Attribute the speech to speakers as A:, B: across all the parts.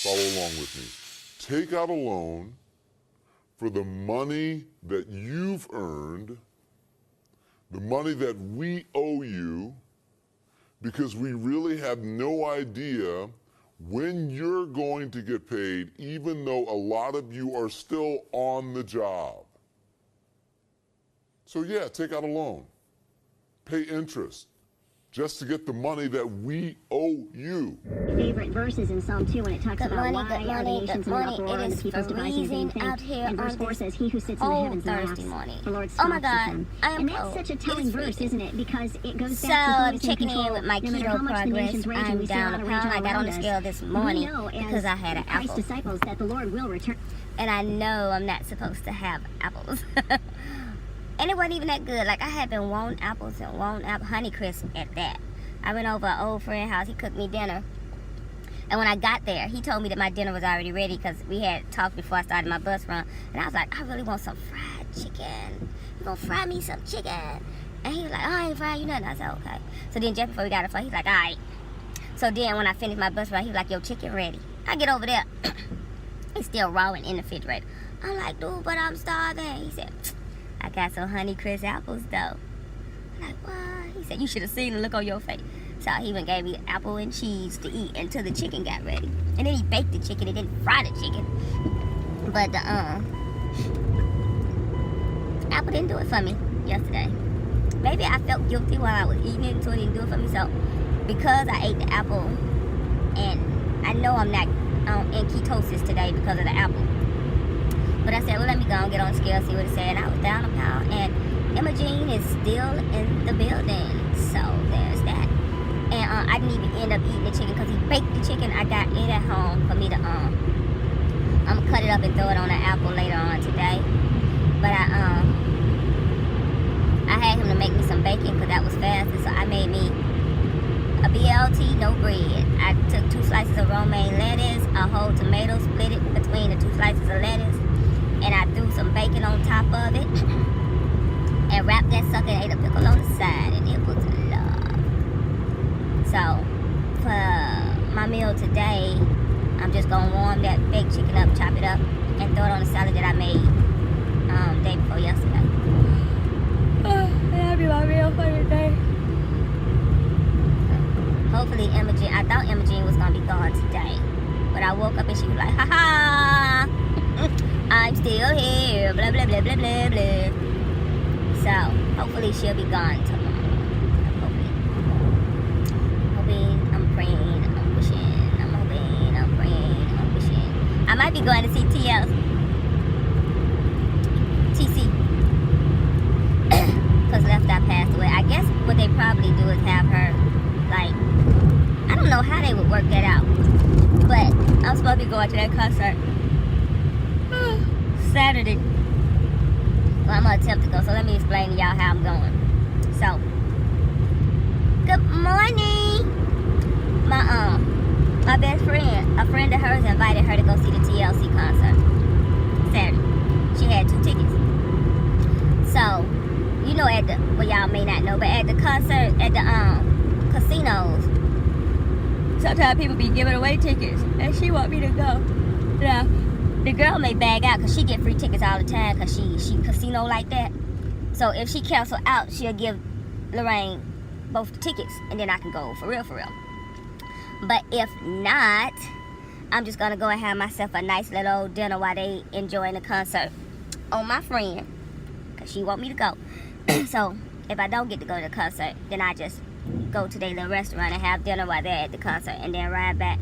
A: Follow along with me. Take out a loan for the money that you've earned, the money that we owe you, because we really have no idea when you're going to get paid, even though a lot of you are still on the job. So yeah, take out a loan, pay interest, just to get the money that we owe you.
B: Favorite verses in Psalm 2 when it talks about why are the nations in an uproar and the peoples devising a vain thing. And verse 4 says, he who sits in the heavens laughs. The Lord scoffs at him. And that's such a telling verse, isn't it? Because it goes back to who is in control.
C: So I'm checking in with my keto progress. I'm down a pound. I got on the scale this morning because I had an apple.
B: Christ's disciples that the Lord will return.
C: And I know I'm not supposed to have apples. And it wasn't even that good. Like, I had been wanting apples and wanting Honeycrisp at that. I went over an old friend's house. He cooked me dinner. And when I got there, he told me that my dinner was already ready because we had talked before I started my bus run. And I was like, I really want some fried chicken. You gonna fry me some chicken? And he was like, oh, I ain't frying you nothing. I said, okay. So then just before we got it, he's like, all right. So then when I finished my bus run, he was like, yo, chicken ready. I get over there. It's still raw and in the refrigerator. I'm like, dude, but I'm starving. He said, I got some Honeycrisp apples, though. I'm like, what? He said, you should have seen the look on your face. So he even gave me apple and cheese to eat until the chicken got ready. And then he baked the chicken. He didn't fry the chicken. But the apple didn't do it for me yesterday. Maybe I felt guilty while I was eating it, so it didn't do it for me. So because I ate the apple, and I know I'm not in ketosis today because of the apple. But I said, well, let me go and get on the scale, see what it said. And I was down a pound. And Imogene is still in the building. So there's that. And I didn't even end up eating the chicken because he baked the chicken. I got it at home for me to, I'm going to cut it up and throw it on an apple later on today. But I had him to make me some bacon because that was fasting. So I made me a BLT, no bread. I took 2 slices of romaine lettuce, a whole tomato, split it between the 2 slices of lettuce. And I threw some bacon on top of it and wrapped that sucker and ate a pickle on the side, and it was love. So for my meal today, I'm just gonna warm that baked chicken up, chop it up, and throw it on the salad that I made day before yesterday. That'll be my meal for today. Hopefully Imogene, I thought Imogene was gonna be gone today, but I woke up and she was like, ha ha. I'm still here, blah, blah, blah, blah, blah, blah. So, hopefully she'll be gone tomorrow. Hoping, I'm praying, I'm wishing, I'm hoping, I'm praying, I'm wishing. I might be going to see TC. Because left I passed away. I guess what they probably do is have her, like, I don't know how they would work that out. But I'm supposed to be going to that concert Saturday. Well, I'm going to attempt to go, so let me explain to y'all how I'm going. So, good morning. My best friend, a friend of hers invited her to go see the TLC concert Saturday. She had 2 tickets. So, you know well, y'all may not know, but at the concert, at the casinos, sometimes people be giving away tickets, and she want me to go. Yeah. The girl may bag out because she get free tickets all the time because she casino like that. So if she cancel out, she'll give Lorraine both the tickets and then I can go for real. But if not, I'm just going to go and have myself a nice little dinner while they enjoying the concert on my friend because she want me to go. So if I don't get to go to the concert, then I just go to their little restaurant and have dinner while they're at the concert and then ride back.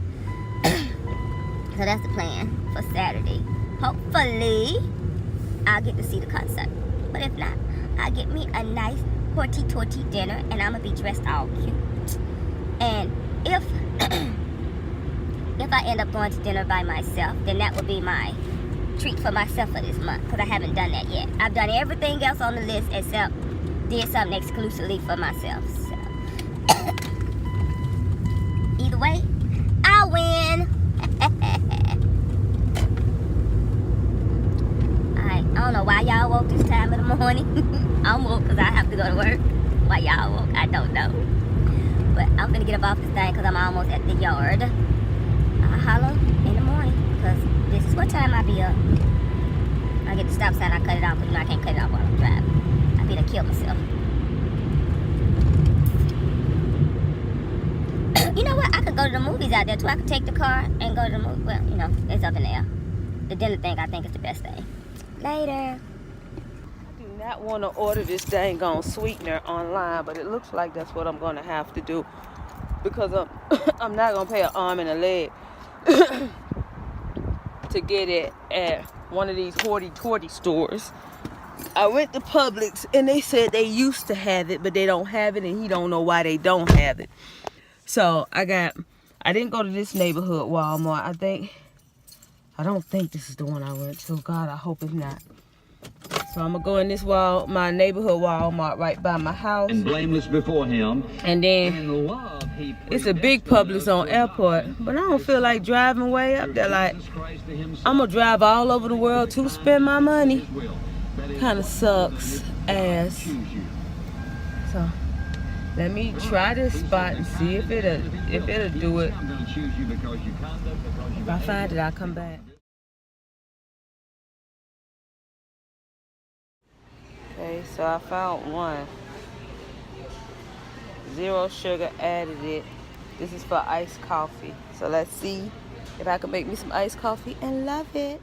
C: So that's the plan for Saturday. Hopefully, I'll get to see the concert. But if not, I'll get me a nice hoity-toity dinner and I'm going to be dressed all cute. And if I end up going to dinner by myself, then that would be my treat for myself for this month because I haven't done that yet. I've done everything else on the list except did something exclusively for myself. So. Either way, I'll win. I don't know why y'all woke this time of the morning. I'm woke because I have to go to work. Why y'all woke, I don't know. But I'm gonna get up off this thing because I'm almost at the yard. I'll holler in the morning. What time I be up? I get the stop sign, I cut it off, because I can't cut it off while I'm driving. I be to kill myself. You know what? I could go to the movies out there too. I could take the car and go to the movie. Well, you know, it's up in the air. The dinner thing, I think, is the best thing. Later.
D: I do not want to order this dang on sweetener online, but it looks like that's what I'm going to have to do, because I'm not going to pay an arm and a leg to get it at one of these hoity-toity stores. I went to Publix and they said they used to have it, but they don't have it, and he don't know why they don't have it. So I didn't go to this neighborhood Walmart. I don't think this is the one I went to. God, I hope it's not. So I'm gonna go in this my neighborhood Walmart right by my house.
E: And blameless before him.
D: And then it's a big Publix on Airport, but I don't feel like driving way up there. Like, I'm gonna drive all over the world to spend my money. Kind of sucks ass. So let me try this spot and see if it'll do it. If I find it, I'll come back. Okay, so I found one. 0 sugar, added it. This is for iced coffee. So let's see if I can make me some iced coffee and love it.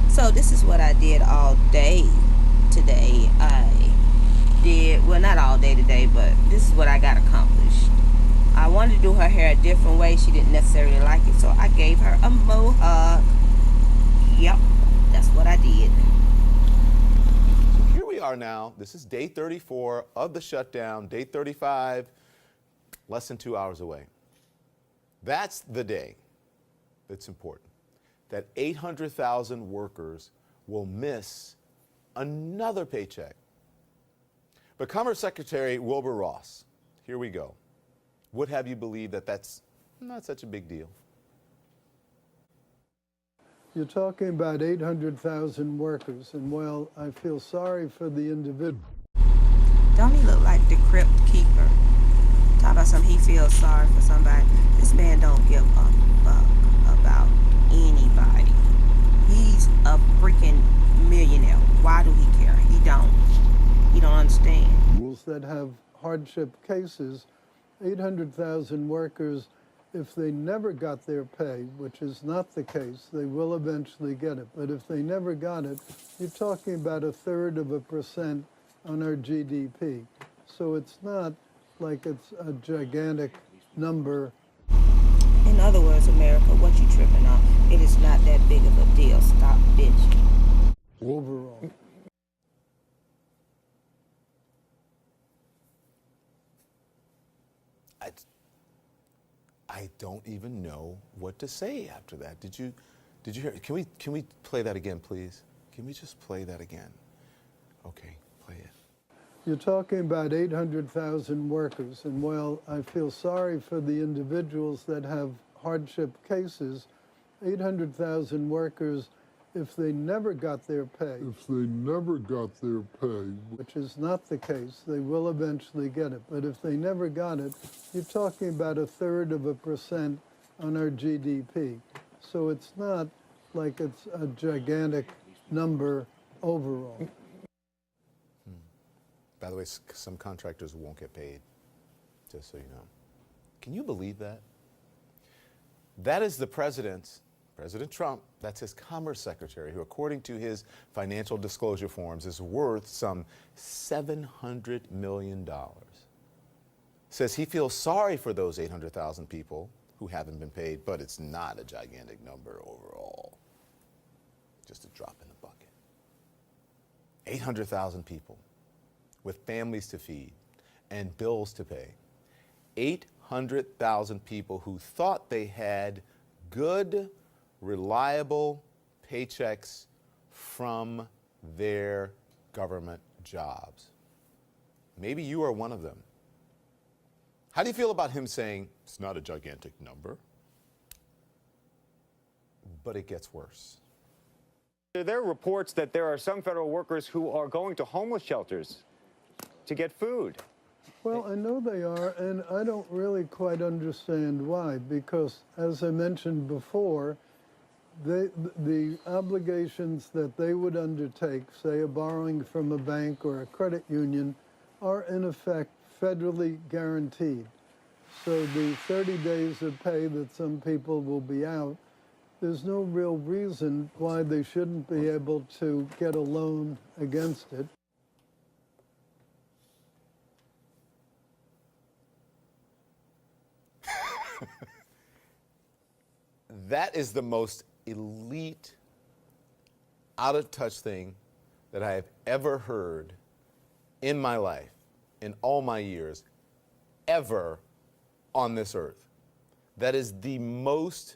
D: So this is what I did all day today. Well, not all day today, but this is what I got accomplished. I wanted to do her hair a different way. She didn't necessarily like it, so I gave her a mohawk. Yep, that's what I did.
F: So here we are now. This is day 34 of the shutdown. Day 35, less than 2 hours away. That's the day that's important, that 800,000 workers will miss another paycheck. But Commerce Secretary Wilbur Ross, here we go, would have you believe that that's not such a big deal.
G: You're talking about 800,000 workers, and while I feel sorry for the individual.
D: Don't he look like the Crypt Keeper? Talk about something, he feels sorry for somebody. This man don't give a fuck about anybody. He's a freaking millionaire. Why do he care? He don't understand.
G: Rules that have hardship cases, 800,000 workers, if they never got their pay, which is not the case, they will eventually get it. But if they never got it, you're talking about 1/3% on our GDP. So it's not like it's a gigantic number.
D: In other words, America, what you tripping on? It is not that big of a deal. Stop bitching.
G: Overall.
F: I don't even know what to say after that. Did you hear? Can we play that again, please? Can we just play that again? Okay, play it.
G: You're talking about 800,000 workers, and while I feel sorry for the individuals that have hardship cases, 800,000 workers, if they never got their pay, which is not the case, they will eventually get it. But if they never got it, you're talking about 1/3% on our GDP. So it's not like it's a gigantic number overall.
F: By the way, some contractors won't get paid, just so you know. Can you believe that? That is the President Trump, that's his Commerce Secretary, who according to his financial disclosure forms is worth some $700 million. Says he feels sorry for those 800,000 people who haven't been paid, but it's not a gigantic number overall. Just a drop in the bucket. 800,000 people with families to feed and bills to pay. 800,000 people who thought they had good, reliable paychecks from their government jobs. Maybe you are one of them. How do you feel about him saying, it's not a gigantic number, but it gets worse?
H: There are reports that there are some federal workers who are going to homeless shelters to get food.
G: Well, I know they are, and I don't really quite understand why, because as I mentioned before, the obligations that they would undertake, say a borrowing from a bank or a credit union, are in effect federally guaranteed. So the 30 days of pay that some people will be out, there's no real reason why they shouldn't be able to get a loan against it.
F: That is the most elite, out of touch thing that I have ever heard in my life, in all my years, ever on this earth. That is the most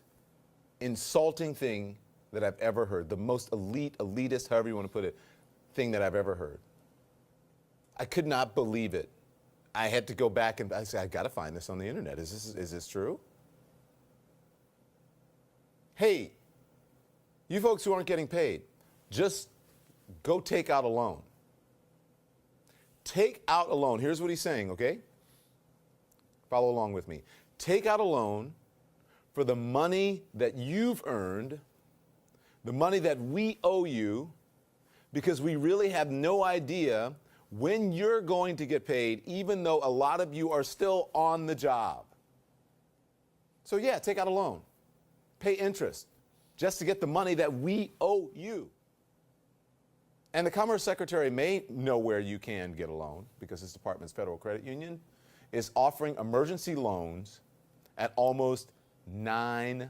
F: insulting thing that I've ever heard, the most elite, elitist, however you want to put it, thing that I've ever heard. I could not believe it. I had to go back and I said, I got to find this on the internet. Is this true? Hey, you folks who aren't getting paid, just go take out a loan. Take out a loan. Here's what he's saying, okay? Follow along with me. Take out a loan for the money that you've earned, the money that we owe you, because we really have no idea when you're going to get paid, even though a lot of you are still on the job. So yeah, take out a loan. Pay interest just to get the money that we owe you. And the Commerce Secretary may know where you can get a loan because his department's Federal Credit Union is offering emergency loans at almost 9%.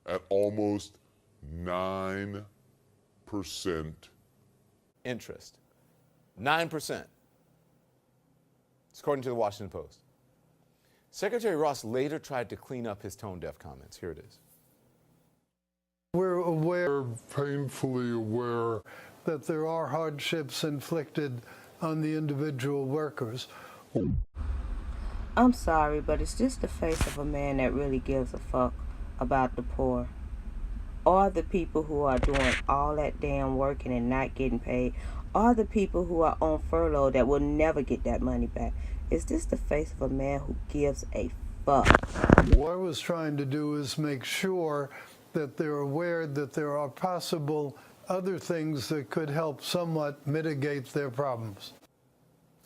A: At almost 9%
F: interest. 9%. It's according to the Washington Post. Secretary Ross later tried to clean up his tone-deaf comments. Here it is.
G: We're aware, painfully aware, that there are hardships inflicted on the individual workers.
D: I'm sorry, but it's just the face of a man that really gives a fuck about the poor. Or the people who are doing all that damn working and not getting paid. Or the people who are on furlough that will never get that money back. Is this the face of a man who gives a fuck?
G: What I was trying to do is make sure that they're aware that there are possible other things that could help somewhat mitigate their problems.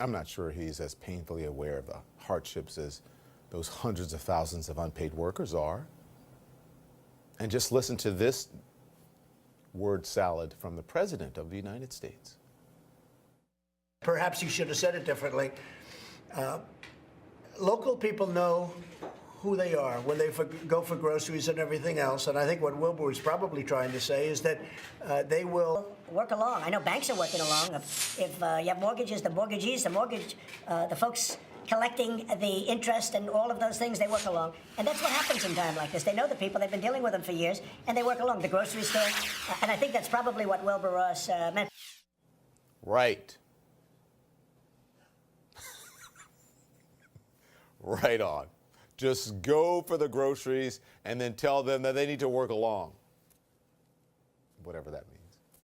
F: I'm not sure he's as painfully aware of the hardships as those hundreds of thousands of unpaid workers are. And just listen to this word salad from the President of the United States.
E: Perhaps you should have said it differently. Local people know who they are when they go for groceries and everything else. And I think what Wilbur was probably trying to say is that they will
I: work along. I know banks are working along. If you have mortgages, the mortgagees, the folks collecting the interest and all of those things, they work along. And that's what happens in time like this. They know the people, they've been dealing with them for years, and they work along. The grocery store, and I think that's probably what Wilbur Ross meant.
F: Right. Right on. Just go for the groceries and then tell them that they need to work along. Whatever that means.